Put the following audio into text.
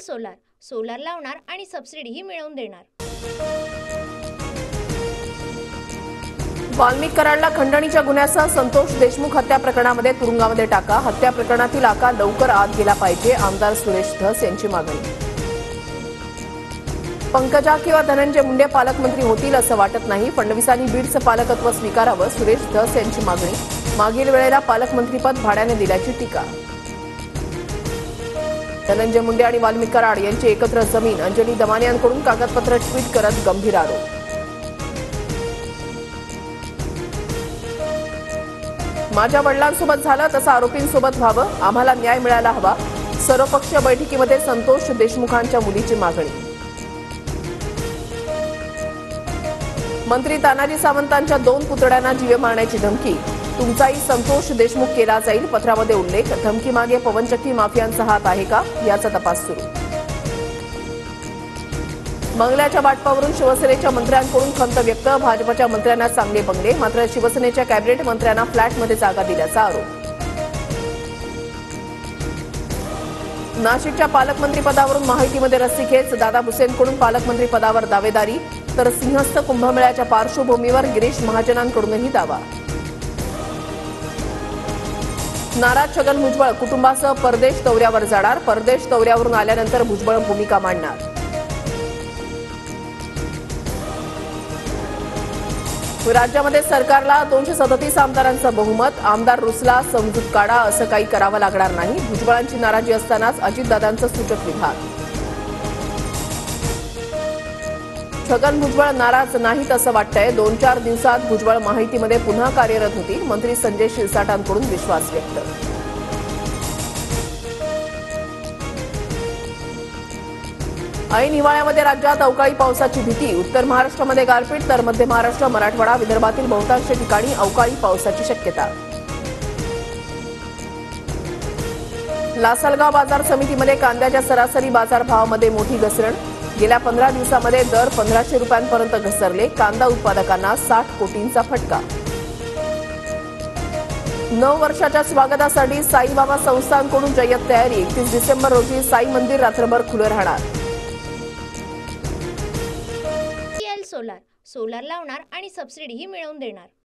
Solar solar लावणार आणि सबसिडीही मिळवून देणार। वाल्मिक कराडला खंडणीच्या गुन्ह्यासह संतोष देशमुख हत्या प्रकरणामध्ये तुरुंगामध्ये टाका। हत्या प्रकरणातील आका लवकर आत गेला पाहिजे, आमदार सुरेश धस यांची मागणी। पंकजा किंवा धनंजय मुंडे पालकमंत्री होतील असं वाटत नाही, फडणवीसांनी बीडचं पालकत्व स्वीकारावं, सुरेश धस यांची मागणी। मागील वेळेला पालकमंत्रीपद भाड्याने दिल्याची टीका। धनंजय मुंडे आणि वाल्मिक कराड यांची एकत्र जमीन, अंजली दमाने यांकडून कागदपत्र ट्विट करत गंभीर आरोप। माझ्या वडिलांसोबत झालं तसं आरोपींसोबत व्हावं, आम्हाला न्याय मिळायला हवा, सर्वपक्षीय बैठकीमध्ये संतोष देशमुखांच्या मुलीची मागणी। मंत्री तानाजी सावंतांच्या 2 पुतळ्यांना जीवे मारण्याची धमकी, तुमचाही संतोष देशमुख केला जाईल, पत्रामध्ये उल्लेख। धमकीमागे पवनचक्की माफियांचा हात आहे का, याचा तपास सुरू। बंगल्याच्या वाटपावरून शिवसेनेच्या मंत्र्यांकडून खंत व्यक्त, भाजपच्या मंत्र्यांना चांगले बंगले, मात्र शिवसेनेच्या कॅबिनेट मंत्र्यांना फ्लॅटमध्ये जागा दिल्याचा आरोप। नाशिकच्या पालकमंत्रीपदावरून माहितीमध्ये रस्सीखेच, दादा भुसेंकडून पालकमंत्री पदावर दावेदारी, तर सिंहस्थ कुंभमेळ्याच्या पार्श्वभूमीवर गिरीश महाजनांकडूनही दावा। नाराज छगन भुजबळ कुटुंबासह परदेश दौऱ्यावर जाणार, परदेश दौऱ्यावरून आल्यानंतर भुजबळ भूमिका मांडणार। राज्यामध्ये सरकारला 237 आमदारांचं बहुमत, आमदार रुसला समजूत काढा, असं काही करावं लागणार नाही, भुजबळांची नाराजी असतानाच अजितदादांचं सूचक विधान। छगन भुजबळ नाराज नाहीत असं वाटतंय, 2-4 दिवसात भुजबळ माहितीमध्ये पुन्हा कार्यरत होतील, मंत्री संजय शिरसाटांकडून विश्वास व्यक्त। ऐन हिवाळ्यामध्ये राज्यात अवकाळी पावसाची भीती, उत्तर महाराष्ट्रामध्ये गारपीट, तर मध्य महाराष्ट्र, मराठवाडा, विदर्भातील बहुतांश ठिकाणी अवकाळी पावसाची शक्यता। लासलगाव बाजार समितीमध्ये कांद्याच्या सरासरी बाजारभावामध्ये मोठी घसरण, गेल्या 15 दिवसांमध्ये दर 1500 रुपयांपर्यंत घसरले, कांदा उत्पादकांना 60 कोटींचा फटका। 9 वर्षाच्या स्वागतासाठी साईबाबा संस्थांकडून जय्यत तयारी, 31 डिसेंबर रोजी साई मंदिर रात्रभर खुलं राहणार। सोलार सोलार लावणार आणि सबसिडीही मिळवून देणार।